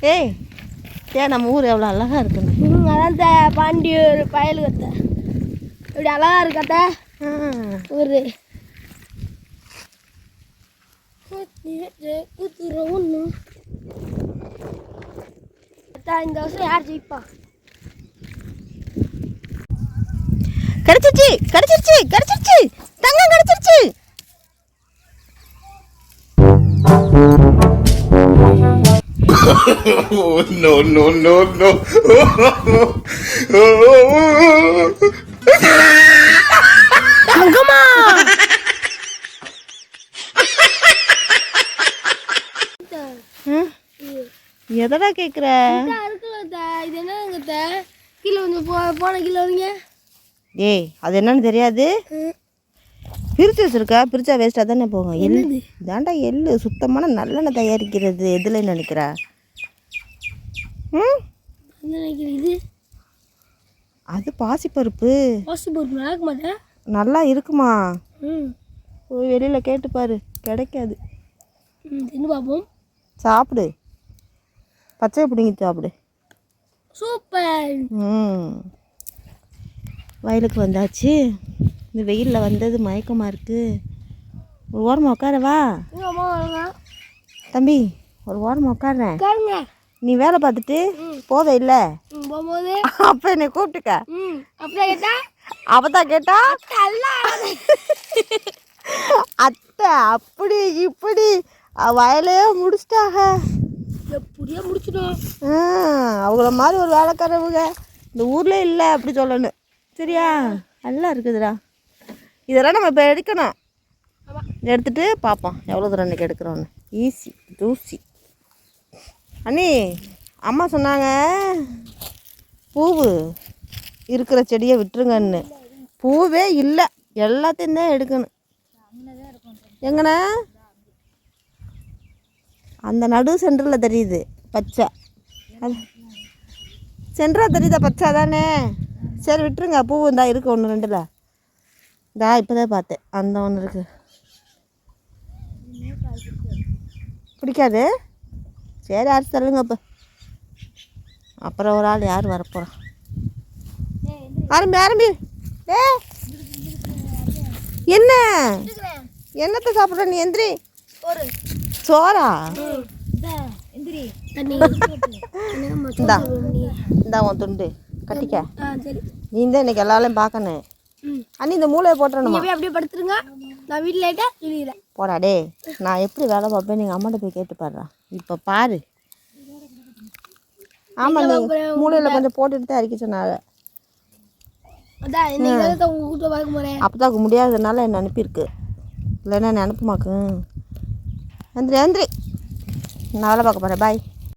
ஏய் நம்ம ஊர் எவ்வளோ அழகாக இருக்குன்னு. அதான் பாண்டியூர் பயல் கத்த இப்படி அழகாக இருக்கத்த ஊர். ஒன்று இந்த வருஷம் யார் ஜெயிப்பா? கிடைச்சிருச்சு கிடைச்சிருச்சு கிடைச்சிருச்சு, தங்கம் கிடைச்சிருச்சு. Oh, no, no, no, no. தங்கம்மா எதடா கேட்குற? இது என்னங்க கீழே வந்து போன கீழே வரீங்க. ஏய் அது என்னன்னு தெரியாது. பிரித்து வச்சுருக்கா, பிரித்தா வேஸ்ட்டாக தானே போகும். எள்ளு தாண்டா எள்ளு, சுத்தமான நல்லெண்ணெய் தயாரிக்கிறது. எதில் நினைக்கிறா? இது அது பாசிப்பருப்பு. பாசிப்பருப்பு நடக்க மாட்டேன். நல்லா இருக்குமா? போய் வெளியில் கேட்டுப்பாரு, கிடைக்காது. தின்னு பார்ப்போம். சாப்பிடு, பச்சை பிடிங்கி சாப்பிடு. சூப்பர். வயலுக்கு வந்தாச்சு. இந்த வெயிலில் வந்தது மயக்கமாக இருக்குது. ஒரு ஓரமாக உட்காரவா தம்பி? ஒரு ஓரமாக உட்காடுறேன். நீ வேலை பார்த்துட்டு போவே இல்லை போகும்போது அப்போ என்னை கூப்பிட்டுக்க. அப்படியே கேட்டா அப்பதான் கேட்டா அத்தை அப்படி இப்படி வயலே முடிச்சிட்டாங்க. எப்படியா முடிச்சிடும். அவங்கள மாதிரி ஒரு வேலைக்காரவங்க இந்த ஊரில் இல்லை அப்படி சொல்லணும். சரியா? நல்லா இருக்குதுடா. இதெல்லாம் நம்ம இப்போ எடுக்கணும். எடுத்துகிட்டு பார்ப்போம் எவ்வளோ தூரம் இன்றைக்கி எடுக்கிறோன்னு. ஈஸி தூசி. அண்ணி அம்மா சொன்னாங்க பூவு இருக்கிற செடியை விட்டுருங்கன்னு. பூவே இல்லை, எல்லாத்தையும் தான் எடுக்கணும். எங்கண்ணா? அந்த நடு சென்டரில் தெரியுது பச்சை. அது சென்டராக தெரியுதா பச்சை தானே? சரி விட்டுருங்க. பூ இந்தா இருக்குது ஒன்று ரெண்டில். இதா இப்போ தான் பார்த்தேன், அந்த ஒன்று இருக்குது. பிடிக்காது? சரி அரிசி தள்ளுங்க. இப்போ அப்புறம் ஒரு ஆள் யார் வரப்போகிறா? ஆரம்பி ஆரம்பி. ஏ என்ன என்னத்தை சாப்பிட்ற நீ? எந்திரி. சோறா? இந்தா உன் துண்டு கட்டிக்க. நீ தான் இன்னைக்கு எல்லாரையும் பார்க்கணும். அண்ணி இந்த மூளையை போட்டுறணுமா? அப்படியே படுத்துருங்க. நான் வீட்டில் போடா டே. நான் எப்படி வேலை பார்ப்பேன் நீங்கள் அம்மாட்ட போய் கேட்டு பாடுறா. இப்போ பாரு. ஆமாம், நீ மூளையில் கொஞ்சம் போட்டுட்டு தான் அரிக்க சொன்னாங்க. அப்போதான் முடியாததுனால என்னை அனுப்பியிருக்கு. இல்லைன்னா என்னை அனுப்புமாக்கு. நன்றி நன்றி. நான் வேலை பார்க்க போகிறேன். பாய்.